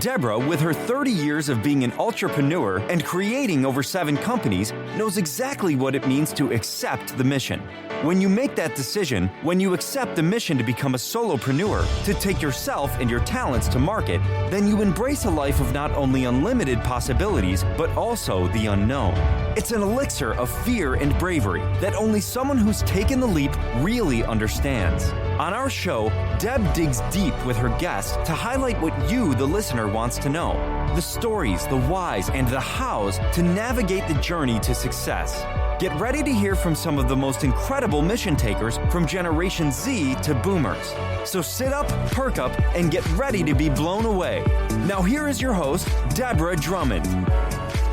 Deborah, with her 30 years of being an entrepreneur and creating over 7 companies, knows exactly what it means to accept the mission. When you make that decision, when you accept the mission to become a solopreneur, to take yourself and your talents to market, then you embrace a life of not only unlimited possibilities, but also the unknown. It's an elixir of fear and bravery that only someone who's taken the leap really understands. On our show, Deb digs deep with her guests to highlight what you, the listener, wants to know. The stories, the whys, and the hows to navigate the journey to success. Get ready to hear from some of the most incredible mission takers from Generation Z to Boomers. So sit up, perk up, and get ready to be blown away. Now here is your host, Deborah Drummond.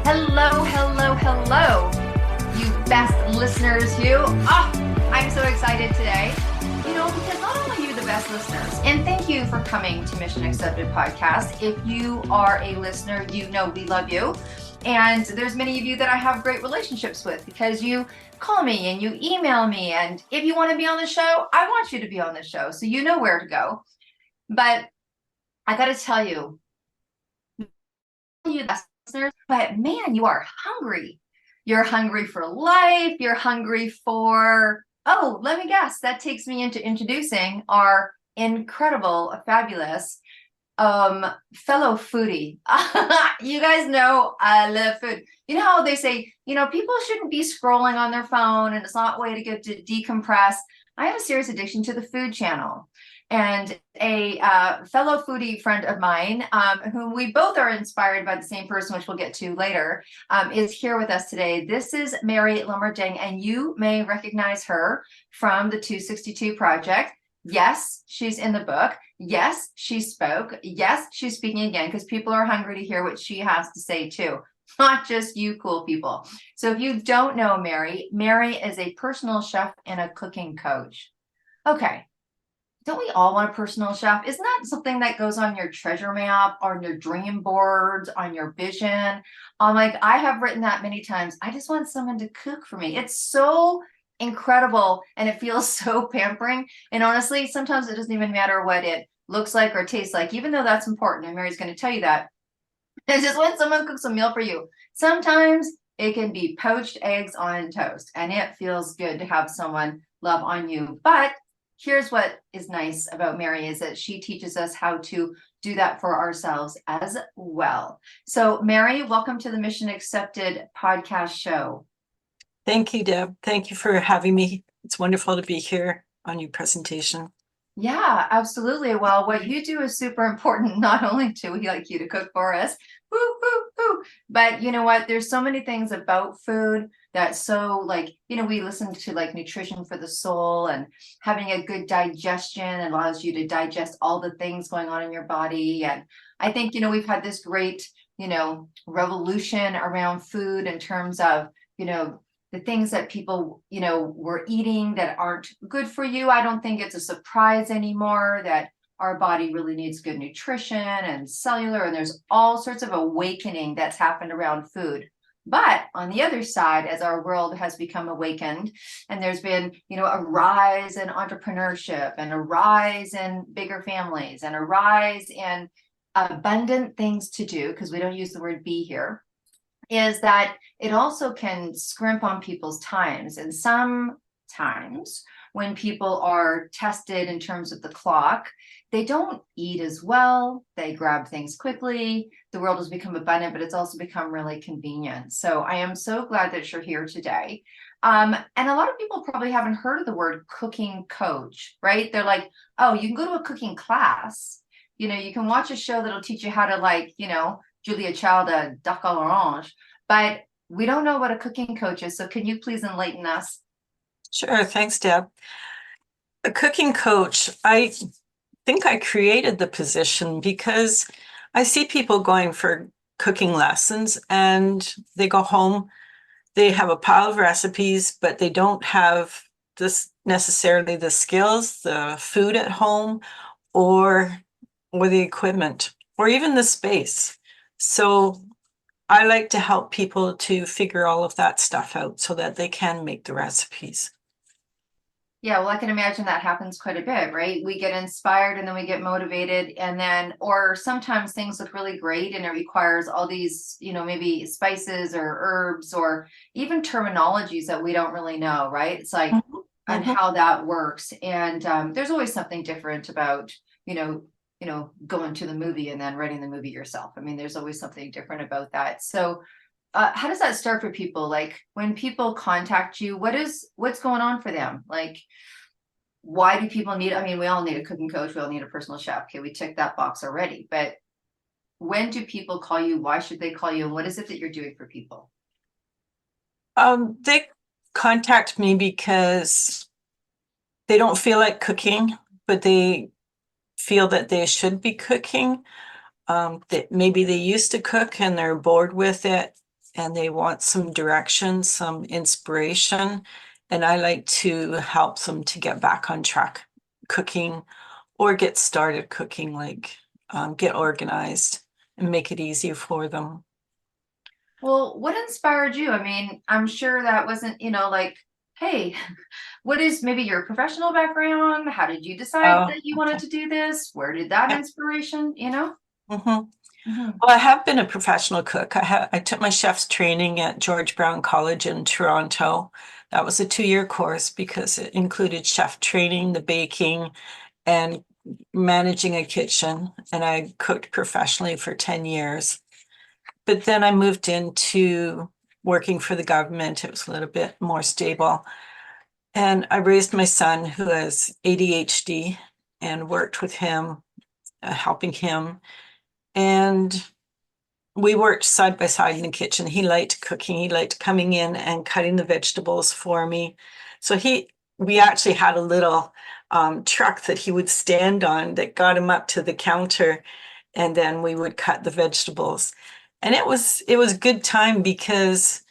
Hello, hello, hello, you best listeners, you. I'm so excited today. Because not only are you the best listeners, and thank you for coming to Mission Accepted Podcast. If you are a listener, you know we love you. And there's many of you that I have great relationships with because you call me and you email me. And if you want to be on the show, I want you to be on the show. So you know where to go. But I got to tell you, the best listeners, but man, you are hungry. You're hungry for life. You're hungry for... Oh, let me guess. That takes me into introducing our incredible, fabulous fellow foodie. You guys know I love food. You know how they say, people shouldn't be scrolling on their phone and it's not a way to get to decompress. I have a serious addiction to the food channel. And a fellow foodie friend of mine, whom we both are inspired by the same person, which we'll get to later, is here with us today. This is Mary Lummerding, and you may recognize her from the 262 Project. Yes, she's in the book. Yes, she spoke. Yes, she's speaking again because people are hungry to hear what she has to say too. Not just you cool people. So if you don't know Mary, Mary is a personal chef and a cooking coach. Okay. Don't we all want a personal chef? Isn't that something that goes on your treasure map, on your dream boards, on your vision? I have written that many times. I just want someone to cook for me. It's so incredible and it feels so pampering. And honestly, sometimes it doesn't even matter what it looks like or tastes like, even though that's important. And Mary's going to tell you that. It's just when someone cooks a meal for you. Sometimes it can be poached eggs on toast and it feels good to have someone love on you. But here's what is nice about Mary is that she teaches us how to do that for ourselves as well. So Mary, welcome to the Mission Accepted podcast show. Thank you, Deb. Thank you for having me. It's wonderful to be here on your presentation. Yeah, absolutely. Well, what you do is super important. Not only do we like you to cook for us, but you know what? There's so many things about food that's so we listen to nutrition for the soul and having a good digestion allows you to digest all the things going on in your body. And I think, we've had this great, revolution around food in terms of, the things that people, were eating that aren't good for you. I don't think it's a surprise anymore that our body really needs good nutrition and cellular, and there's all sorts of awakening that's happened around food. But on the other side, as our world has become awakened, and there's been, a rise in entrepreneurship and a rise in bigger families and a rise in abundant things to do, because we don't use the word be here, is that it also can scrimp on people's times. And sometimes when people are tested in terms of the clock, they don't eat as well. They grab things quickly. The world has become abundant, but it's also become really convenient. So I am so glad that you're here today. And a lot of people probably haven't heard of the word cooking coach, right? They're like, oh, you can go to a cooking class. You can watch a show that'll teach you how to Julia Child, a duck à l'orange, but we don't know what a cooking coach is. So can you please enlighten us? Sure. Thanks, Deb. A cooking coach, I think I created the position because I see people going for cooking lessons and they go home, they have a pile of recipes, but they don't have necessarily the skills, the food at home, or the equipment, or even the space. So I like to help people to figure all of that stuff out so that they can make the recipes. Yeah, well, I can imagine that happens quite a bit, right? We get inspired and then we get motivated, and then, or sometimes things look really great and it requires all these, maybe spices or herbs or even terminologies that we don't really know, right? It's like, Mhm, and mhm. how that works. And there's always something different about, going to the movie and then writing the movie yourself. I mean, there's always something different about that. So, how does that start for people? Like when people contact you, what's going on for them? Like, why do people need, I mean, we all need a cooking coach, we all need a personal chef. Okay, we ticked that box already. But when do people call you? Why should they call you? And what is it that you're doing for people? They contact me because they don't feel like cooking, but they feel that they should be cooking. That maybe they used to cook and they're bored with it and they want some direction, some inspiration. And I like to help them to get back on track cooking or get started cooking, like get organized and make it easier for them. Well, what inspired you? I mean, I'm sure that wasn't, like, hey, what is maybe your professional background? How did you decide Oh, that you wanted okay. to do this? Where did that Yeah. inspiration? Mhm. Mhm. Well, I have been a professional cook. I took my chef's training at George Brown College in Toronto. That was a 2-year course because it included chef training, the baking, and managing a kitchen. And I cooked professionally for 10 years. But then I moved into working for the government. It was a little bit more stable. And I raised my son who has ADHD and worked with him, helping him. And we worked side by side in the kitchen. He liked cooking. He liked coming in and cutting the vegetables for me. So we actually had a little truck that he would stand on that got him up to the counter, and then we would cut the vegetables. And it was a good time because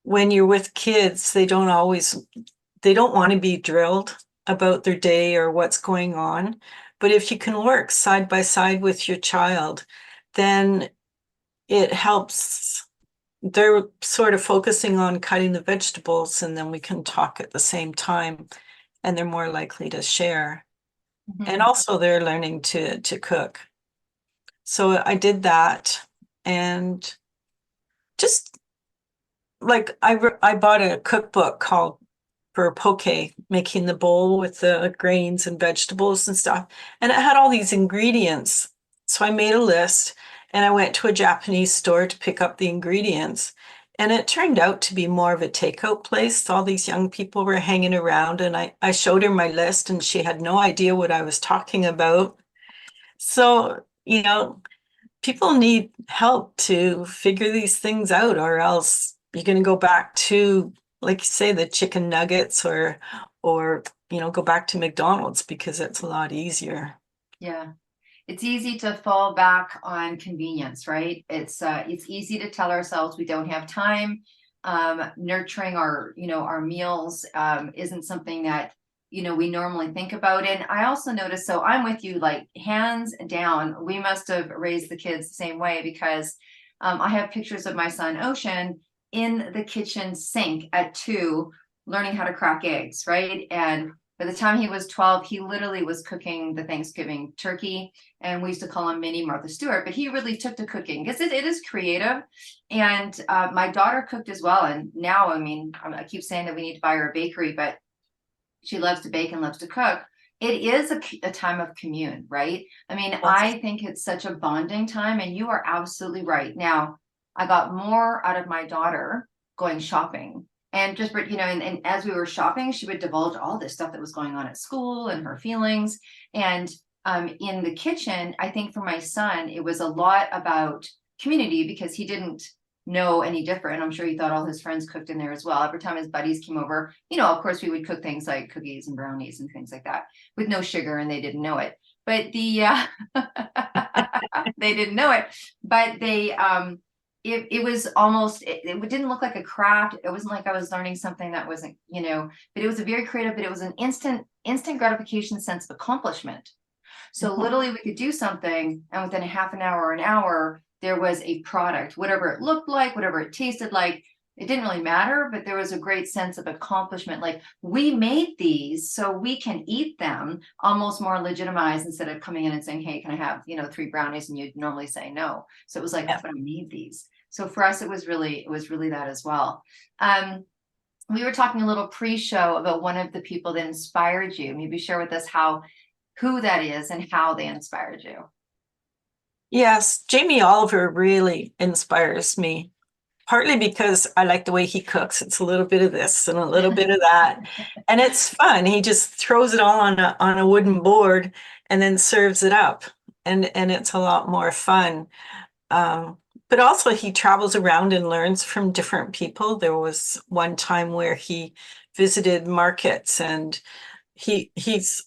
when you're with kids, they don't want to be drilled about their day or what's going on. But if you can work side by side with your child, then it helps. They're sort of focusing on cutting the vegetables, and then we can talk at the same time, and they're more likely to share. And Mhm. also they're learning to cook. So I did that, and just like I bought a cookbook called for poke, making the bowl with the grains and vegetables and stuff. And it had all these ingredients. So I made a list and I went to a Japanese store to pick up the ingredients. And it turned out to be more of a takeout place. All these young people were hanging around, and I showed her my list and she had no idea what I was talking about. So, people need help to figure these things out, or else you're going to go back to, like you say, the chicken nuggets, or go back to McDonald's because it's a lot easier. Yeah. It's easy to fall back on convenience, right? It's easy to tell ourselves we don't have time. Nurturing our meals isn't something that we normally think about. And I also noticed, so I'm with you, like hands down, we must have raised the kids the same way, because I have pictures of my son Ocean in the kitchen sink at 2 learning how to crack eggs, right? And by the time he was 12, he literally was cooking the Thanksgiving turkey, and we used to call him Mini Martha Stewart, but he really took to cooking because it is creative. And my daughter cooked as well. And now, I mean, I keep saying that we need to buy her a bakery, but she loves to bake and loves to cook. It is a time of commune, right? I mean, Yes. I think it's such a bonding time, and you are absolutely right. Now, I got more out of my daughter going shopping. And just, and as we were shopping, she would divulge all this stuff that was going on at school and her feelings. And in the kitchen, I think for my son, it was a lot about community because he didn't know any different. I'm sure he thought all his friends cooked in there as well. Every time his buddies came over, of course, we would cook things like cookies and brownies and things like that with no sugar, and they didn't know it. But they didn't know it, but it was almost, it didn't look like a craft. It wasn't like I was learning something that wasn't, but it was a very creative, but it was an instant gratification sense of accomplishment. So Mhm. literally we could do something, and within a half an hour or an hour, there was a product, whatever it looked like, whatever it tasted like. it didn't really matter, but there was a great sense of accomplishment. Like, we made these so we can eat them, almost more legitimized, instead of coming in and saying, hey, can I have, 3 brownies? And you'd normally say no. So it was like, Yeah. but I made these. So for us, it was really that as well. We were talking a little pre-show about one of the people that inspired you. Maybe share with us who that is and how they inspired you. Yes, Jamie Oliver really inspires me, partly because I like the way he cooks. It's a little bit of this and a little bit of that, and it's fun. He just throws it all on a wooden board and then serves it up, and it's a lot more fun. But also he travels around and learns from different people. There was one time where he visited markets, and he's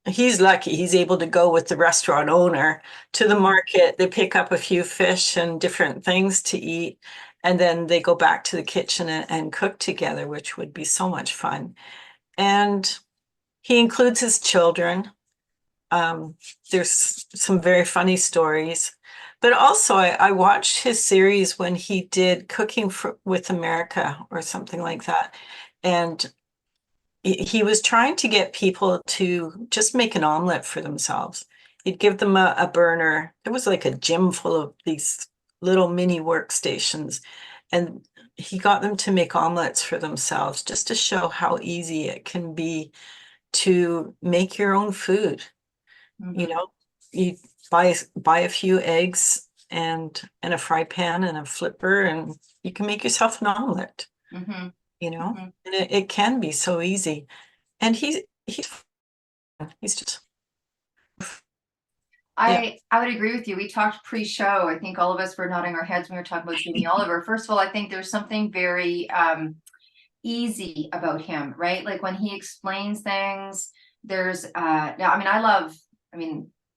lucky. He's able to go with the restaurant owner to the market. They pick up a few fish and different things to eat, and then they go back to the kitchen and cook together, which would be so much fun. And he includes his children. There's some very funny stories. But also, I watched his series when he did Cooking with America or something like that. And he was trying to get people to just make an omelet for themselves. He'd give them a burner. There was like a gym full of these little mini workstations. And he got them to make omelets for themselves, just to show how easy it can be to make your own food. You know, you buy a few eggs and a fry pan and a flipper, and you can make yourself an omelet. And it can be so easy. And he's just I would agree with you. We talked pre-show. I think all of us were nodding our heads when we were talking about Jamie Oliver. First of all, I think there's something very easy about him, right? Like, when he explains things, there's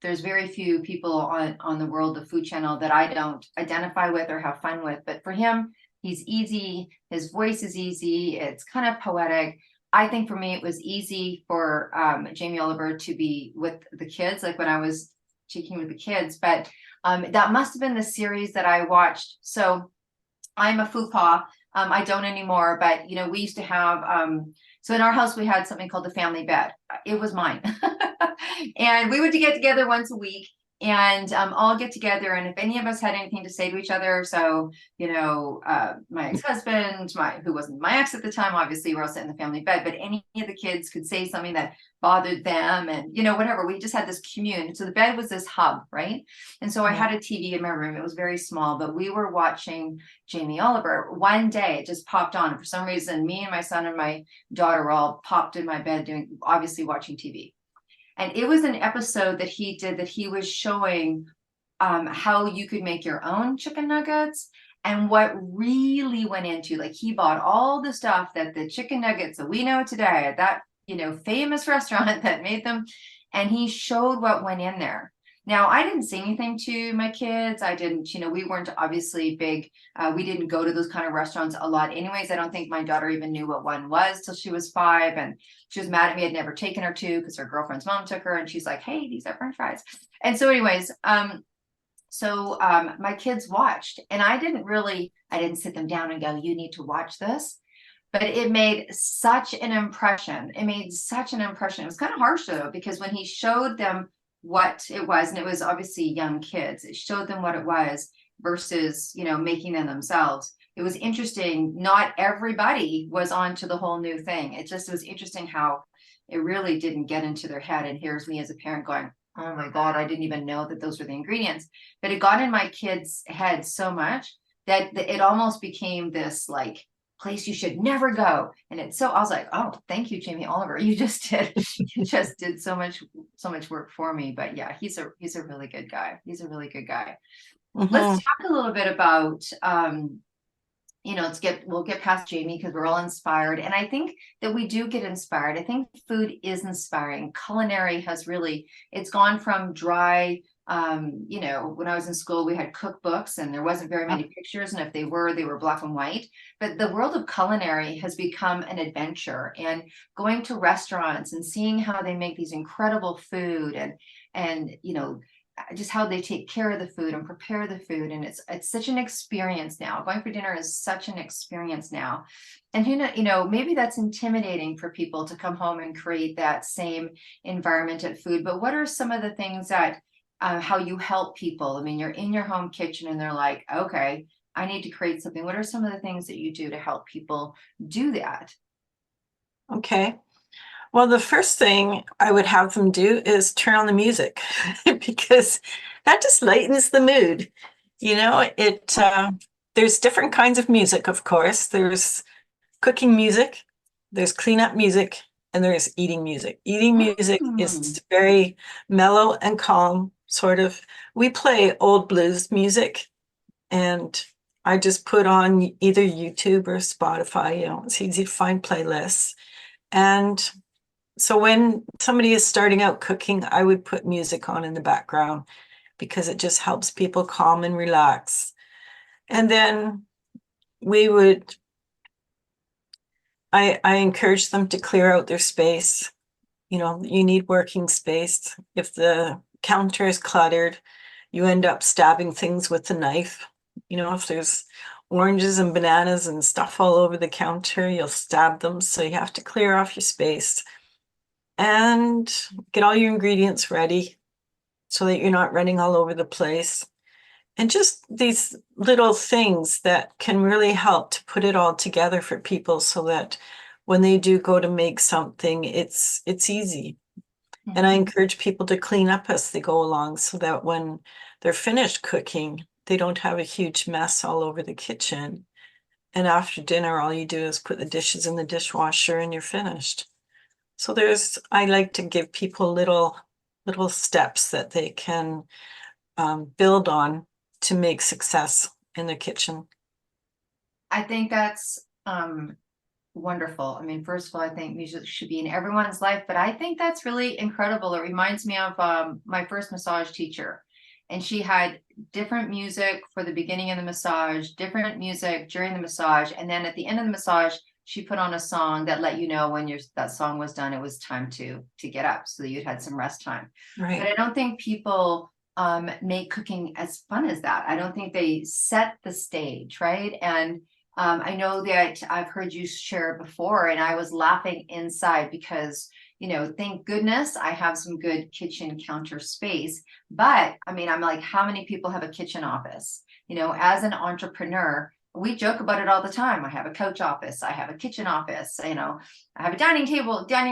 there's very few people on the World of Food channel that I don't identify with or have fun with. But for him, he's easy. His voice is easy. It's kind of poetic. I think for me, it was easy for Jamie Oliver to be with the kids, like when I was taking with the kids. But that must have been the series that I watched. So I'm a fupa. I don't anymore, but we used to have, so in our house, we had something called the family bed. It was mine. And we would get together once a week and all get together. And if any of us had anything to say to each other, so, my ex-husband, who wasn't my ex at the time, obviously we're all sitting in the family bed, but any of the kids could say something that bothered them, and, whatever. We just had this commune. So the bed was this hub, right? And so I had a TV in my room. It was very small, but we were watching Jamie Oliver. One day it just popped on. And for some reason, me and my son and my daughter all popped in my bed obviously watching TV. And it was an episode that he did that he was showing how you could make your own chicken nuggets. And what really went into, like, he bought all the stuff that the chicken nuggets that we know today at that, famous restaurant that made them. And he showed what went in there. Now, I didn't say anything to my kids. I didn't, we weren't obviously big. We didn't go to those kind of restaurants a lot anyways. I don't think my daughter even knew what one was till she was 5. And she was mad at me. I'd never taken her to, because her girlfriend's mom took her. And she's like, hey, these are French fries. And so anyways, my kids watched. And I didn't sit them down and go, you need to watch this. But it made such an impression. It was kind of harsh, though, because when he showed them what it was, and it was obviously young kids, it showed them what it was versus, making them themselves. It was interesting. Not everybody was on to the whole new thing. It was interesting how it really didn't get into their head. And here's me as a parent going, oh my God, I didn't even know that those were the ingredients. But it got in my kids' head so much that it almost became this like place you should never go. And I was like, oh, thank you, Jamie Oliver. You just did so much work for me. But yeah, he's a really good guy. Let's talk a little bit about we'll get past Jamie because we're all inspired. And I think that we do get inspired. I think food is inspiring. Culinary has it's gone from dry. When I was in school, we had cookbooks and there wasn't very many pictures. And if they were black and white. But the world of culinary has become an adventure, and going to restaurants and seeing how they make these incredible food and just how they take care of the food and prepare the food. And it's such an experience now. Going for dinner is such an experience now. And maybe that's intimidating for people to come home and create that same environment at food. But what are some of the things that how you help people? I mean, you're in your home kitchen and they're like, okay, I need to create something. What are some of the things that you do to help people do that? Okay. Well, the first thing I would have them do is turn on the music because that just lightens the mood. There's different kinds of music, of course. There's cooking music, there's cleanup music, and there's eating music. Eating music Mm. is very mellow and calm, sort of. We play old blues music, and I just put on either YouTube or Spotify. It's easy to find playlists. And so when somebody is starting out cooking, I would put music on in the background because it just helps people calm and relax. And then we would, I encourage them to clear out their space. You need working space. If the counter is cluttered, you end up stabbing things with a knife. If there's oranges and bananas and stuff all over the counter, you'll stab them. So you have to clear off your space and get all your ingredients ready so that you're not running all over the place. And just these little things that can really help to put it all together for people so that when they do go to make something, it's easy. And I encourage people to clean up as they go along so that when they're finished cooking, they don't have a huge mess all over the kitchen. And after dinner, all you do is put the dishes in the dishwasher and you're finished. So I like to give people little steps that they can build on to make success in the kitchen. I think that's wonderful. I mean, first of all, I think music should be in everyone's life, but I think that's really incredible. It reminds me of my first massage teacher, and she had different music for the beginning of the massage, different music during the massage, and then at the end of the massage, she put on a song that let you know when that song was done, it was time to get up, so that you'd had some rest time. Right. But I don't think people make cooking as fun as that. I don't think they set the stage, right? And I know that I've heard you share before, and I was laughing inside because, thank goodness I have some good kitchen counter space. But I mean, I'm like, how many people have a kitchen office? As an entrepreneur, we joke about it all the time. I have a couch office. I have a kitchen office. I have a dining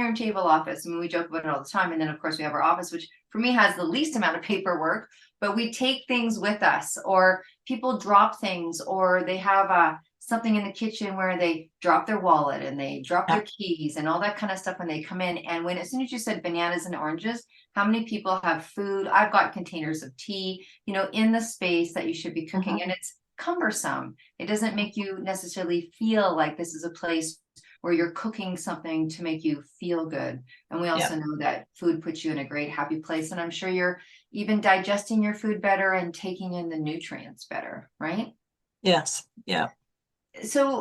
room table office. I mean, we joke about it all the time. And then, of course, we have our office, which for me has the least amount of paperwork, but we take things with us, or people drop things, or they have something in the kitchen where they drop their wallet and they drop their keys and all that kind of stuff when they come in. And as soon as you said bananas and oranges, how many people have food? I've got containers of tea, in the space that you should be cooking. And it's cumbersome. It doesn't make you necessarily feel like this is a place where you're cooking something to make you feel good. And we also know that food puts you in a great, happy place. And I'm sure you're even digesting your food better and taking in the nutrients better, right? Yes. Yeah. So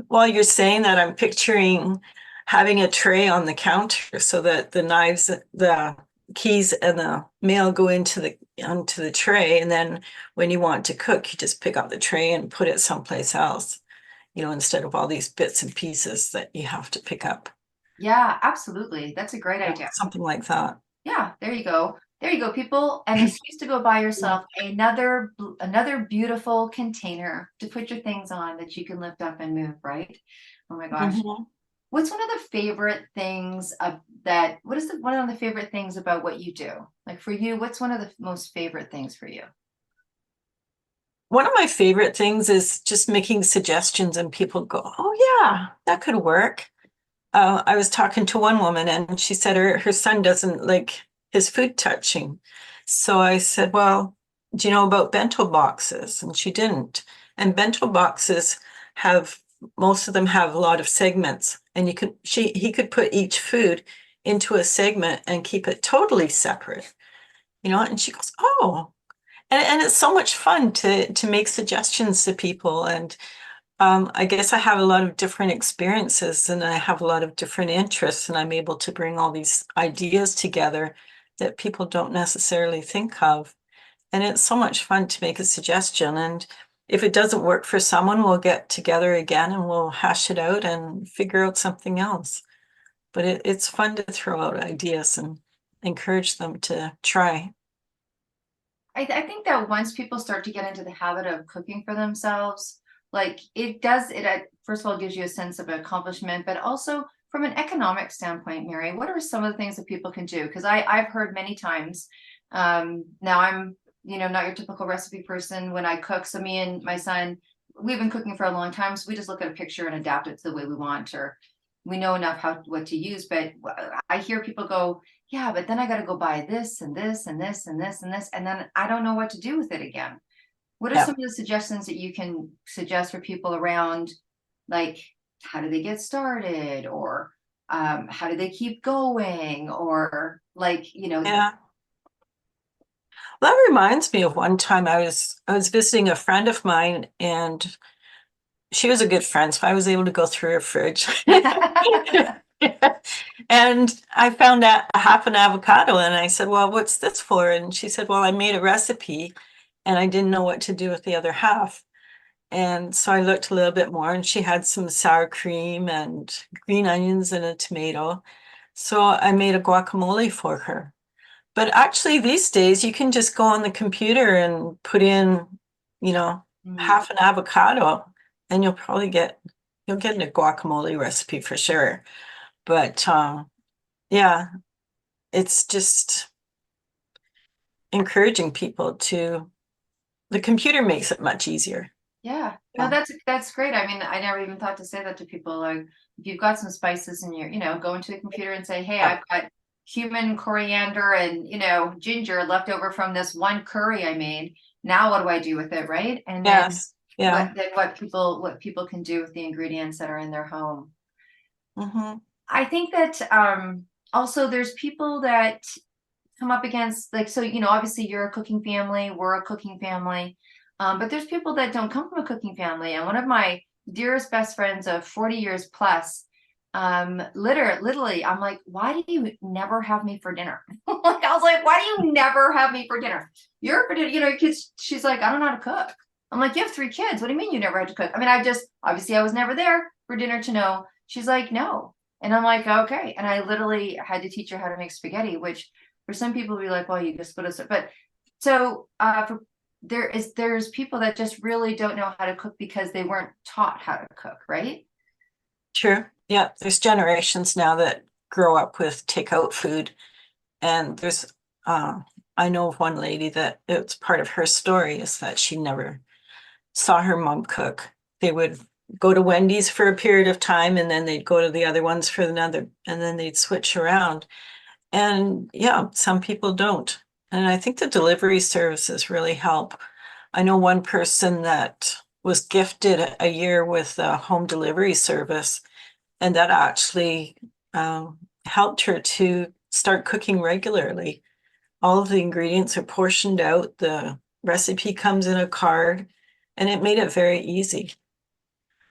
while you're saying that, I'm picturing having a tray on the counter so that the knives, the keys, and the mail go onto the tray. And then when you want to cook, you just pick up the tray and put it someplace else, instead of all these bits and pieces that you have to pick up. Yeah, absolutely. That's a great idea. Something like that. Yeah, there you go. There you go, people. An excuse to go buy yourself another beautiful container to put your things on that you can lift up and move, right? Oh my gosh. What's one of the favorite things what is one of the favorite things about what you do? Like for you, what's one of the most favorite things for you? One of my favorite things is just making suggestions and people go, oh yeah, that could work. I was talking to one woman and she said her son doesn't like his food touching. So I said, well, do you know about bento boxes? And she didn't. And bento boxes most of them have a lot of segments, and he could put each food into a segment and keep it totally separate, and she goes, oh, and it's so much fun to make suggestions to people. And I guess I have a lot of different experiences and I have a lot of different interests, and I'm able to bring all these ideas together that people don't necessarily think of. And it's so much fun to make a suggestion. And if it doesn't work for someone, we'll get together again and we'll hash it out and figure out something else. But it's fun to throw out ideas and encourage them to try. I think that once people start to get into the habit of cooking for themselves, like it does, first of all, gives you a sense of accomplishment, but also from an economic standpoint, Mary, what are some of the things that people can do? Because I've heard many times, now I'm, not your typical recipe person when I cook. So me and my son, we've been cooking for a long time. So we just look at a picture and adapt it to the way we want, or we know enough what to use. But I hear people go, yeah, but then I got to go buy this and this and this and this and this, and then I don't know what to do with it again. What are Yeah. some of the suggestions that you can suggest for people around, like, how do they get started, or how do they keep going, or like, Yeah. Well, that reminds me of one time I was visiting a friend of mine, and she was a good friend, so I was able to go through her fridge. And I found out half an avocado, and I said, well, what's this for? And she said, well, I made a recipe and I didn't know what to do with the other half. And so I looked a little bit more, and she had some sour cream and green onions and a tomato. So I made a guacamole for her. But actually, these days, you can just go on the computer and put in, half an avocado, and you'll get a guacamole recipe for sure. But yeah, it's just encouraging people the computer makes it much easier. Yeah, no, Yeah. that's great. I mean, I never even thought to say that to people. Like, if you've got some spices in your, go into the computer and say, hey, Yeah. I've got cumin, coriander, and ginger left over from this one curry I made. Now what do I do with it, right? And then Yes. Yeah. what people can do with the ingredients that are in their home. Hmm. I think that also there's people that come up against, like, so obviously you're a cooking family, we're a cooking family, but there's people that don't come from a cooking family. And one of my dearest best friends of 40 years plus, literally I'm like, why do you never have me for dinner? Like, I was like, why do you never have me for dinner? You're for dinner, your kids. She's like, I don't know how to cook. I'm like, you have 3 kids, what do you mean you never had to cook? I mean, obviously I was never there for dinner to know. She's like, no. And I'm like, okay. And I literally had to teach her how to make spaghetti, which for some people be like, well, you just put us, but so there's people that just really don't know how to cook because they weren't taught how to cook, right? Sure. Yeah. There's generations now that grow up with takeout food. And I know of one lady that it's part of her story is that she never saw her mom cook. They would go to Wendy's for a period of time, and then they'd go to the other ones for another, and then they'd switch around. And yeah, some people don't. And I think the delivery services really help. I know one person that was gifted a year with a home delivery service, and that actually helped her to start cooking regularly. All of the ingredients are portioned out, the recipe comes in a card, and it made it very easy.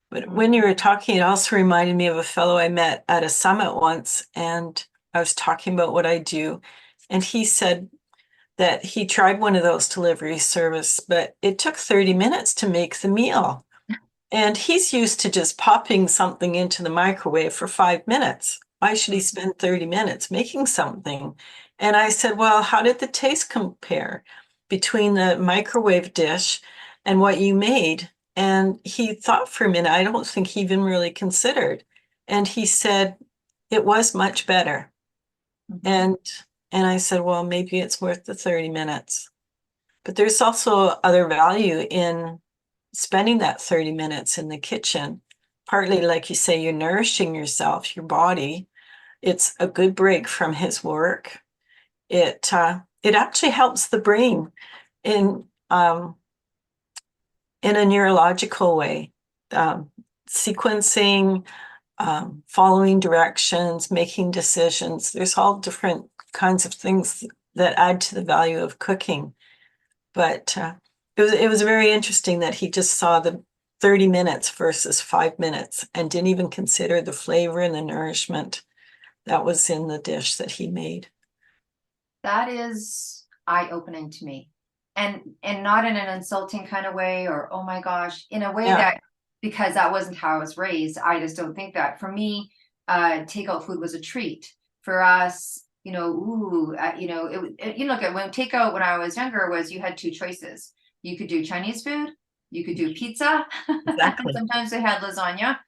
But when you were talking, it also reminded me of a fellow I met at a summit once, and I was talking about what I do. And he said that he tried one of those delivery service, but it took 30 minutes to make the meal. And he's used to just popping something into the microwave for 5 minutes. Why should he spend 30 minutes making something? And I said, well, how did the taste compare between the microwave dish and what you made? And he thought for a minute. I don't think he even really considered. And he said, it was much better. Mhm. And I said, well, maybe it's worth the 30 minutes. But there's also other value in spending that 30 minutes in the kitchen. Partly, like you say, you're nourishing yourself, your body. It's a good break from his work. It actually helps the brain in in a neurological way. Sequencing, following directions, making decisions. There's all different kinds of things that add to the value of cooking. But it was very interesting that he just saw the 30 minutes versus 5 minutes and didn't even consider the flavor and the nourishment that was in the dish that he made. That is eye-opening to me. and not in an insulting kind of way, or oh my gosh, in a way Yeah. that, because that wasn't how I was raised. I just don't think that. For me, takeout food was a treat. For us, you know, you look at when takeout when I was younger was, you had two choices. You could do Chinese food, you could do pizza. Exactly. Sometimes they had lasagna.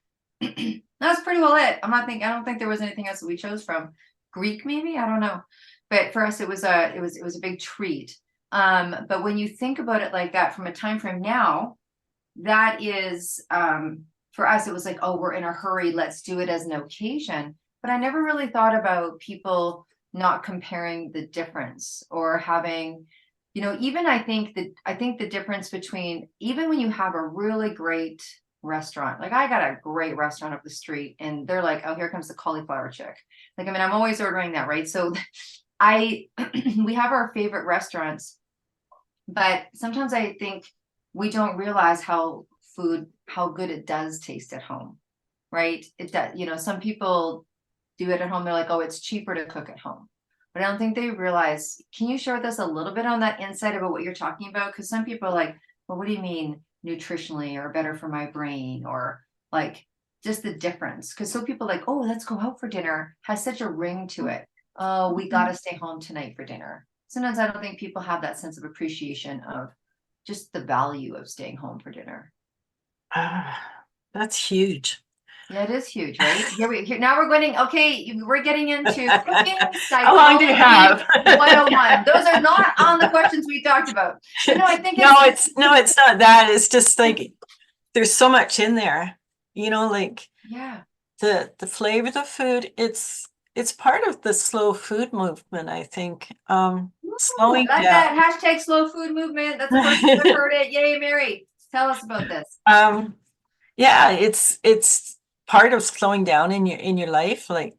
That's pretty well it. I don't think there was anything else that we chose from. Greek, maybe, I don't know. But for us, it was a big treat. But when you think about it like that from a time frame now, that is, for us, it was like, oh, we're in a hurry, let's do it as an occasion. But I never really thought about people not comparing the difference, or having, even I think the difference between, even when you have a really great restaurant, like I got a great restaurant up the street, and they're like, oh, here comes the cauliflower chick. Like, I mean, I'm always ordering that, right? So we have our favorite restaurants, but sometimes I think we don't realize how good it does taste at home, right? It does, some people do it at home. They're like, oh, it's cheaper to cook at home. But I don't think they realize, can you share with us a little bit on that insight about what you're talking about? Because some people are like, well, what do you mean nutritionally, or better for my brain, or like just the difference? Because some people are like, oh, let's go out for dinner, has such a ring to it. Oh, we got to stay home tonight for dinner. Sometimes I don't think people have that sense of appreciation of just the value of staying home for dinner. That's huge. Yeah, it is huge, right? Now we're getting into cooking How long do you psychology have? 101. Those are not on the questions we talked about. But no, I think it's not that. It's just like there's so much in there. Like yeah. the flavor of the food, it's part of the slow food movement, I think. Ooh, I Slowing like down. that hashtag slow food movement. That's the first time I've heard it. Yay, Mary. Tell us about this. Yeah, it's part of slowing down in your life. Like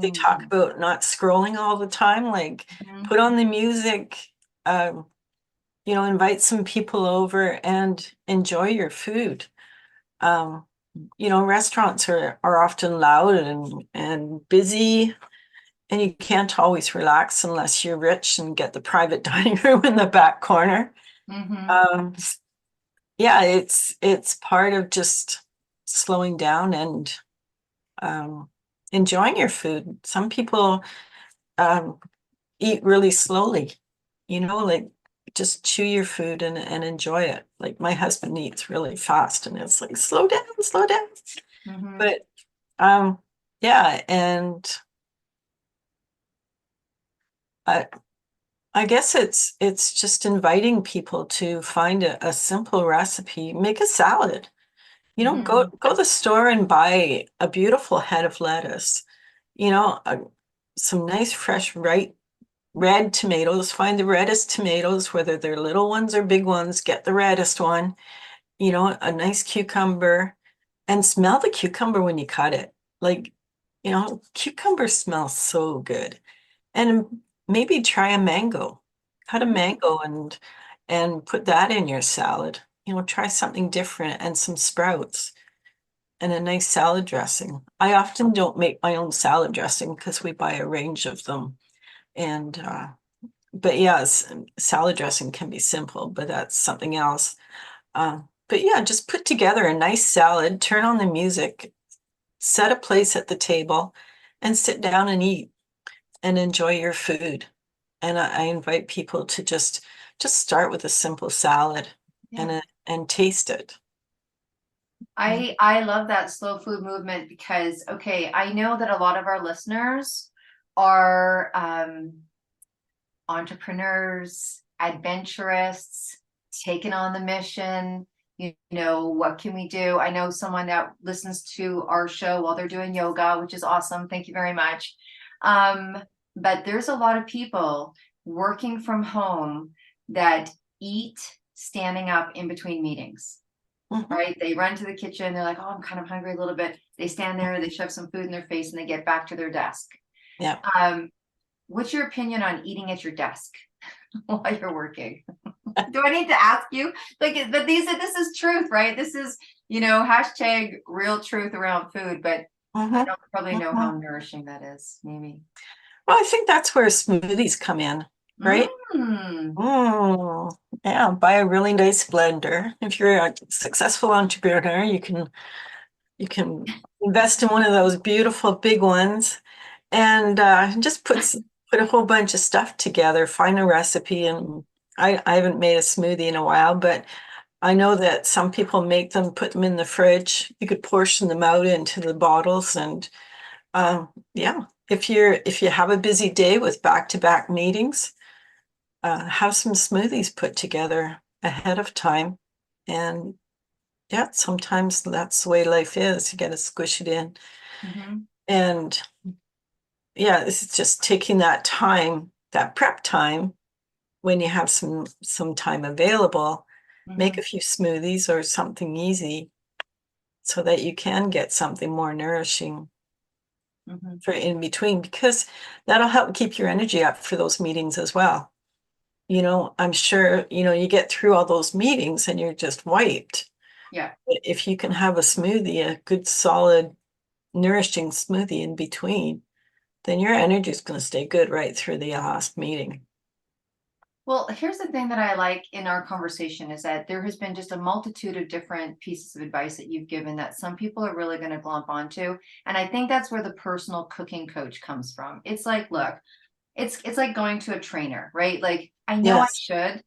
they talk about not scrolling all the time, like put on the music, um, invite some people over and enjoy your food. Restaurants are often loud and busy, and you can't always relax unless you're rich and get the private dining room in the back corner. Um, yeah, it's part of just slowing down and enjoying your food. Some people eat really slowly, like just chew your food and enjoy it. Like my husband eats really fast, and it's like slow down, slow down. But yeah, and I I guess it's just inviting people to find a simple recipe. Make a salad. Go to the store and buy a beautiful head of lettuce. Some nice fresh red tomatoes. Find the reddest tomatoes, whether they're little ones or big ones. Get the reddest one. A nice cucumber, and smell the cucumber when you cut it. Like, cucumber smells so good. And maybe try a mango. Cut a mango and put that in your salad. Try something different, and some sprouts and a nice salad dressing. I often don't make my own salad dressing because we buy a range of them. And but yes, salad dressing can be simple, but that's something else. But yeah, just put together a nice salad, turn on the music, set a place at the table, and sit down and eat and enjoy your food. And I invite people to just start with a simple salad and taste it. I love that slow food movement because, okay, I know that a lot of our listeners are entrepreneurs, adventurists, taking on the mission. What can we do? I know someone that listens to our show while they're doing yoga, which is awesome. Thank you very much. But there's a lot of people working from home that eat standing up in between meetings. Right? They run to the kitchen. They're like, oh, I'm kind of hungry a little bit. They stand there, they shove some food in their face, and they get back to their desk. Yeah. What's your opinion on eating at your desk while you're working? Do I need to ask you? But this is truth, right? This is, hashtag real truth around food, but I don't probably know how nourishing that is, maybe. Well, I think that's where smoothies come in. right? Mm. Mm, yeah, buy a really nice blender. If you're a successful entrepreneur, you can invest in one of those beautiful big ones and just put a whole bunch of stuff together, find a recipe. And I haven't made a smoothie in a while, but I know that some people make them, put them in the fridge. You could portion them out into the bottles and yeah, if you have a busy day with back-to-back meetings, have some smoothies put together ahead of time. And yeah, sometimes that's the way life is. You got to squish it in. Mhm. And yeah, this is just taking that time, that prep time, when you have some time available, make Mhm. a few smoothies or something easy so that you can get something more nourishing Mhm. for in between, because that'll help keep your energy up for those meetings as well. I'm sure, you get through all those meetings and you're just wiped. Yeah. But if you can have a smoothie, a good, solid, nourishing smoothie in between, then your energy is going to stay good right through the last meeting. Well, here's the thing that I like in our conversation is that there has been just a multitude of different pieces of advice that you've given that some people are really going to glomp onto. And I think that's where the personal cooking coach comes from. It's like, look, it's like going to a trainer, right? Like I know I Yes. should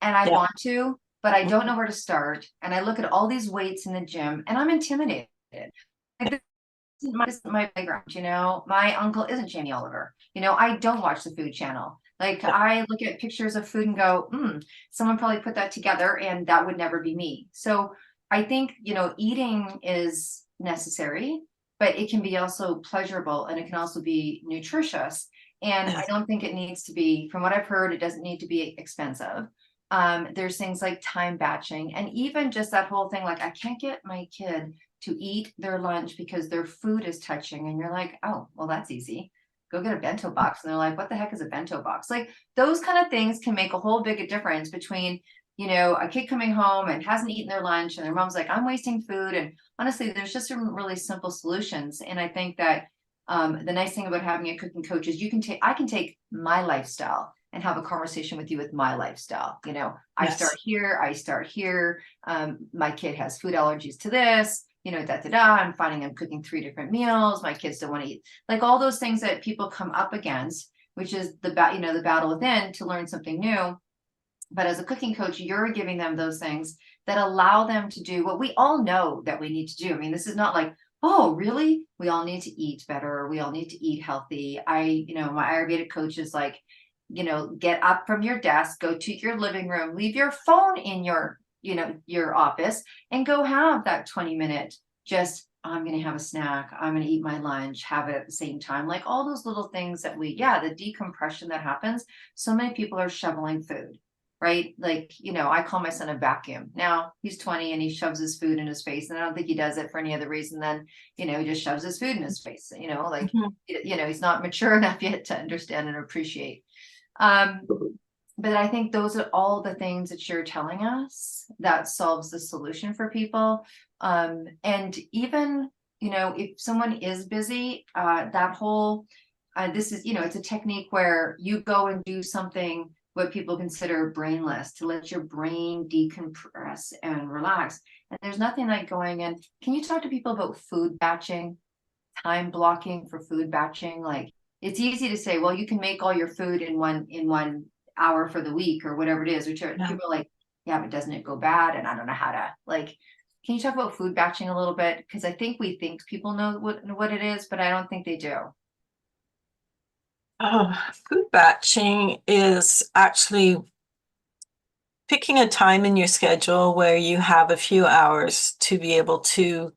and I Yeah. want to, but I don't Mhm. know where to start. And I look at all these weights in the gym and I'm intimidated. Like, this isn't my playground, my uncle isn't Jamie Oliver. I don't watch the Food Channel. Like Yeah. I look at pictures of food and go, someone probably put that together and that would never be me. So I think, eating is necessary, but it can be also pleasurable and it can also be nutritious. And I Yes. don't think it needs to be, from what I've heard, it doesn't need to be expensive. There's things like time batching and even just that whole thing, like I can't get my kid to eat their lunch because their food is touching. And you're like, oh, well, that's easy. Go get a bento box. And they're like, what the heck is a bento box? Like those kind of things can make a whole big difference between, a kid coming home and hasn't eaten their lunch and their mom's like, I'm wasting food. And honestly, there's just some really simple solutions. And I think that the nice thing about having a cooking coach is I can take my lifestyle and have a conversation with you with my lifestyle. I start Yes. here, I start here. My kid has food allergies to this, da da da. I'm finding I'm cooking 3 different meals. My kids don't want to eat, like all those things that people come up against, which is the battle within to learn something new. But as a cooking coach, you're giving them those things that allow them to do what we all know that we need to do. I mean, this is not like, oh, really? We all need to eat better. We all need to eat healthy. My Ayurvedic coach is like, get up from your desk, go to your living room, leave your phone in your office and go have that 20-minute, just, I'm going to have a snack. I'm going to eat my lunch, have it at the same time. Like all those little things that the decompression that happens. So many people are shoveling food, right? Like, I call my son a vacuum. Now he's 20 and he shoves his food in his face. And I don't think he does it for any other reason than, he just shoves his food in his face, like, Mhm. he's not mature enough yet to understand and appreciate. Um, but I think those are all the things that you're telling us that solves the solution for people. And even, if someone is busy, that whole, this is, it's a technique where you go and do something what people consider brainless to let your brain decompress and relax. And there's nothing like going in. Can you talk to people about food batching, time blocking for food batching? Like it's easy to say, well, you can make all your food in one hour for the week or whatever it is, which are Yeah. people are like, yeah, but doesn't it go bad? And I don't know how to like, can you talk about food batching a little bit? Because I think we think people know what it is, but I don't think they do. Oh, food batching is actually picking a time in your schedule where you have a few hours to be able to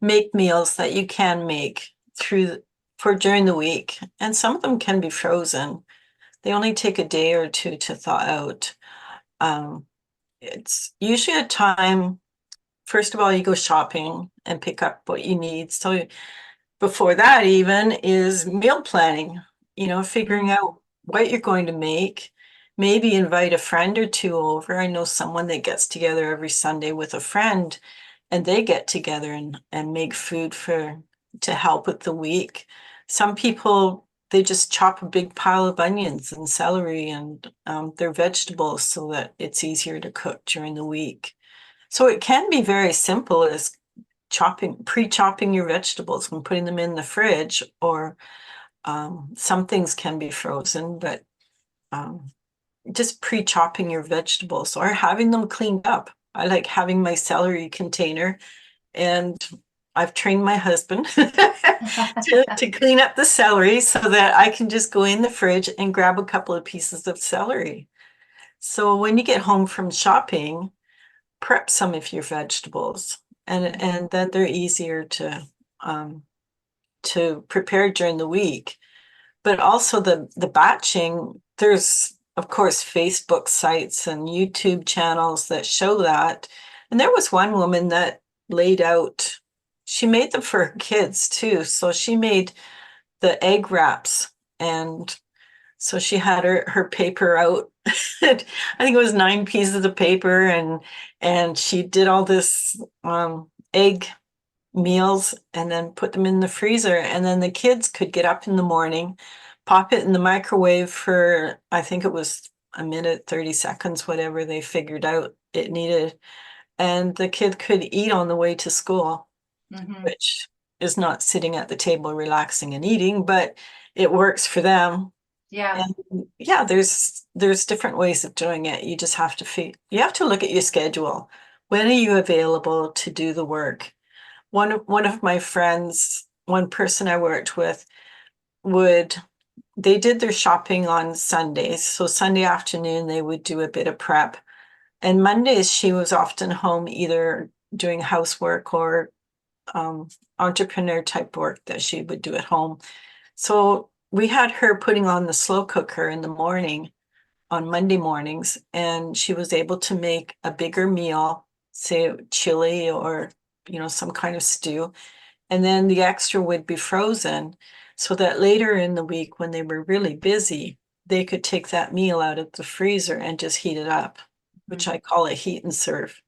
make meals that you can make for during the week. And some of them can be frozen. They only take a day or two to thaw out. Um, it's usually a time, first of all, you go shopping and pick up what you need. So before that even is meal planning, figuring out what you're going to make. Maybe invite a friend or two over. I know someone that gets together every Sunday with a friend and they get together and make food to help with the week. Some people, they just chop a big pile of onions and celery and their vegetables so that it's easier to cook during the week. So it can be very simple as pre-chopping your vegetables and putting them in the fridge, or some things can be frozen, but just pre-chopping your vegetables or having them cleaned up. I like having my celery container, and I've trained my husband to clean up the celery so that I can just go in the fridge and grab a couple of pieces of celery. So when you get home from shopping, prep some of your vegetables, and then they're easier to prepare during the week. But also the batching, there's of course Facebook sites and YouTube channels that show that. And there was one woman that laid out, she made them for her kids too. So she made the egg wraps, and so she had her paper out. I think it was 9 pieces of paper, and she did all this egg meals and then put them in the freezer. And then the kids could get up in the morning, pop it in the microwave for, I think it was a minute, 30 seconds, whatever they figured out it needed. And the kid could eat on the way to school, which is not sitting at the table relaxing and eating, but it works for them. Yeah. And yeah, there's different ways of doing it. You just have to you have to look at your schedule. When are you available to do the work? One of my friends, one person I worked with, they did their shopping on Sundays. So Sunday afternoon, they would do a bit of prep. And Mondays, she was often home either doing housework or entrepreneur type work that she would do at home. So we had her putting on the slow cooker in the morning on Monday mornings, and she was able to make a bigger meal, say chili or some kind of stew, and then the extra would be frozen so that later in the week when they were really busy, they could take that meal out of the freezer and just heat it up, which I call a heat and serve.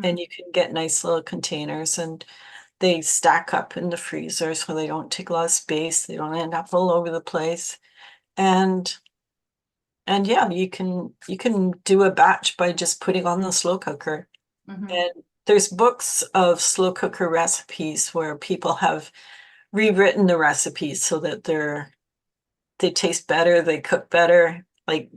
And you can get nice little containers, and they stack up in the freezer so they don't take a lot of space, they don't end up all over the place. And yeah, you can do a batch by just putting on the slow cooker. And there's books of slow cooker recipes where people have rewritten the recipes so that they taste better, they cook better. Like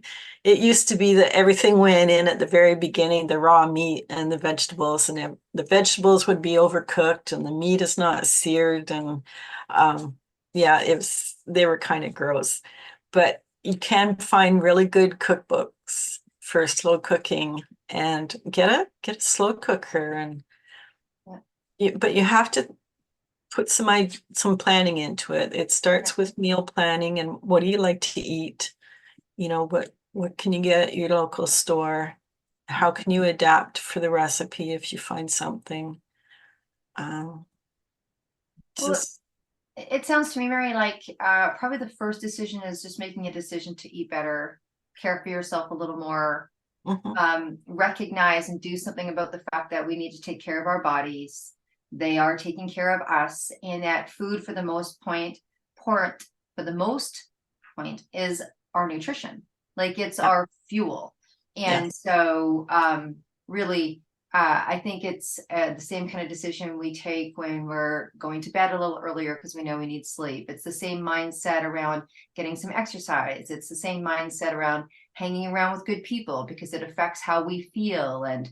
it used to be that everything went in at the very beginning, the raw meat and the vegetables, and the vegetables would be overcooked and the meat is not seared. And yeah, they were kind of gross. But you can find really good cookbooks for slow cooking, and get a slow cooker. And but you have to put some planning into it. It starts with meal planning and what do you like to eat? What can you get at your local store? How can you adapt for the recipe if you find something? Well, it sounds to me, Mary, like probably the first decision is just making a decision to eat better, care for yourself a little more, recognize and do something about the fact that we need to take care of our bodies. They are taking care of us, and that food for the most point is our nutrition. Like it's our fuel. And so really I think it's the same kind of decision we take when we're going to bed a little earlier because we know we need sleep. It's the same mindset around getting some exercise. It's the same mindset around hanging around with good people because it affects how we feel. And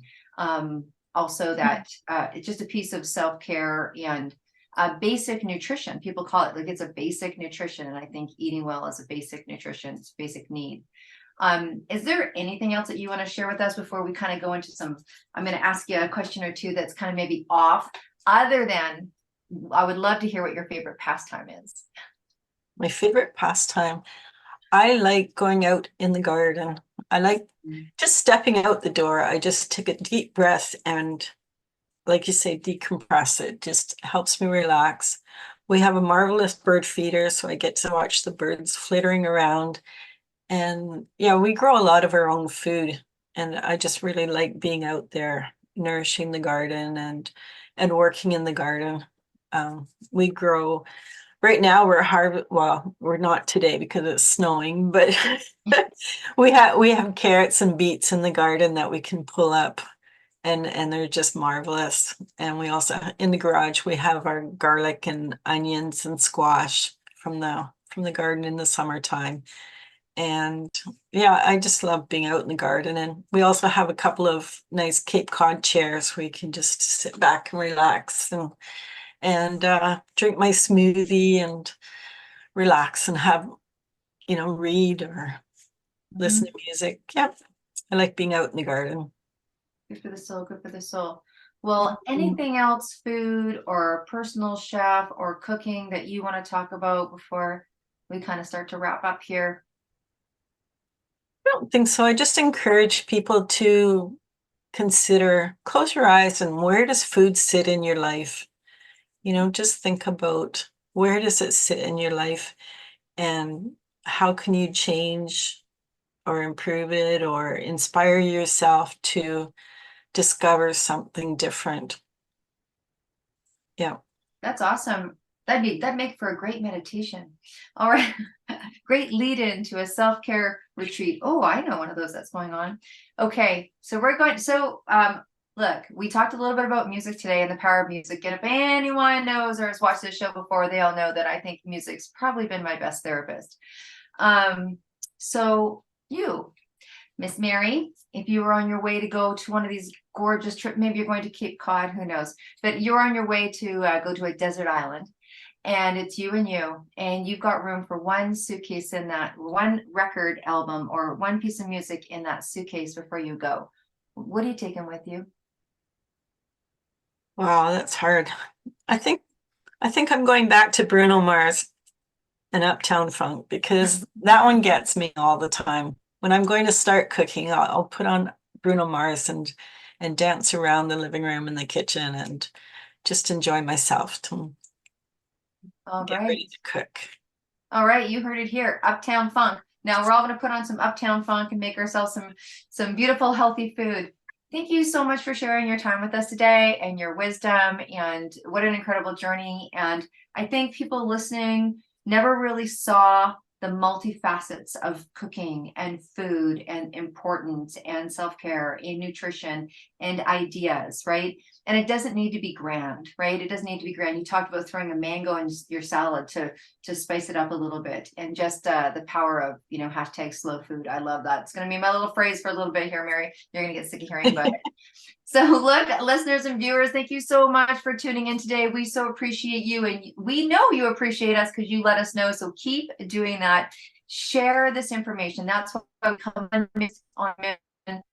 also that it's just a piece of self-care and basic nutrition. People call it like it's a basic nutrition. And I think eating well is a basic nutrition. It's a basic need. Is there anything else that you want to share with us before we kind of go into I'm going to ask you a question or two that's kind of maybe off, other than I would love to hear what your favorite pastime is. My favorite pastime, I like going out in the garden. I like just stepping out the door. I just take a deep breath and, like you say, decompress. It just helps me relax. We have a marvelous bird feeder, so I get to watch the birds flittering around. And yeah, we grow a lot of our own food, and I just really like being out there nourishing the garden and working in the garden. We grow right now we're not today because it's snowing, but we have carrots and beets in the garden that we can pull up, and they're just marvelous. And we also, in the garage, we have our garlic and onions and squash from the garden in the summertime. And yeah, I just love being out in the garden. And we also have a couple of nice Cape Cod chairs where you can just sit back and relax and drink my smoothie and relax and have, read or listen to music. Yep. I like being out in the garden. Good for the soul, good for the soul. Well, anything else, food or personal chef or cooking that you want to talk about before we kind of start to wrap up here? I don't think so. I just encourage people to close your eyes, and where does food sit in your life? Just think about, where does it sit in your life, and how can you change or improve it or inspire yourself to discover something different. Yeah. That's awesome. That'd make for a great meditation. All right. Great lead in to a self-care retreat. Oh, I know one of those that's going on. Okay. So look, we talked a little bit about music today and the power of music. And if anyone knows or has watched this show before, they all know that I think music's probably been my best therapist. So you, Miss Mary, if you were on your way to go to one of these gorgeous trips, maybe you're going to Cape Cod, who knows, but you're on your way to go to a desert island, and it's you, and you've got room for one suitcase in that, one record album or one piece of music in that suitcase before you go. What are you taking with you? Wow, that's hard. I think I'm going back to Bruno Mars and Uptown Funk, because that one gets me all the time. When I'm going to start cooking, I'll put on Bruno Mars and dance around the living room and the kitchen and just enjoy myself to get ready to cook. All right, you heard it here, Uptown Funk. Now we're all going to put on some Uptown Funk and make ourselves some beautiful, healthy food. Thank you so much for sharing your time with us today and your wisdom, and what an incredible journey. And I think people listening never really saw the multifacets of cooking and food and importance and self-care and nutrition and ideas, right? And it doesn't need to be grand, right? It doesn't need to be grand. You talked about throwing a mango in your salad to spice it up a little bit, and just the power of, hashtag slow food. I love that. It's going to be my little phrase for a little bit here, Mary. You're going to get sick of hearing about it. So look, listeners and viewers, thank you so much for tuning in today. We so appreciate you, and we know you appreciate us because you let us know. So keep doing that. Share this information. That's what we come on mission,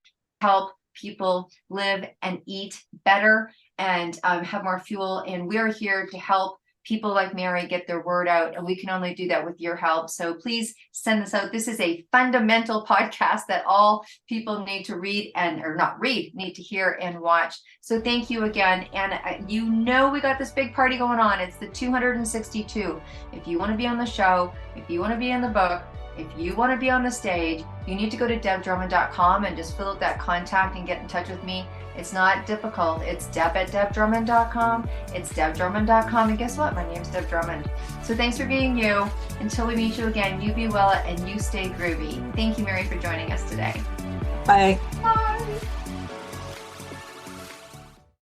help people live and eat better and have more fuel. And we're here to help people like Mary get their word out, and we can only do that with your help. So please send this out. This is a fundamental podcast that all people need to read need to hear and watch. So thank you again. And we got this big party going on. It's the 262. If you want to be on the show, if you want to be in the book, if you want to be on the stage, you need to go to debdrummond.com and just fill out that contact and get in touch with me. It's not difficult. It's deb@debdrummond.com. It's debdrummond.com. And guess what? My name's Deb Drummond. So thanks for being you. Until we meet you again, you be well and you stay groovy. Thank you, Mary, for joining us today. Bye. Bye.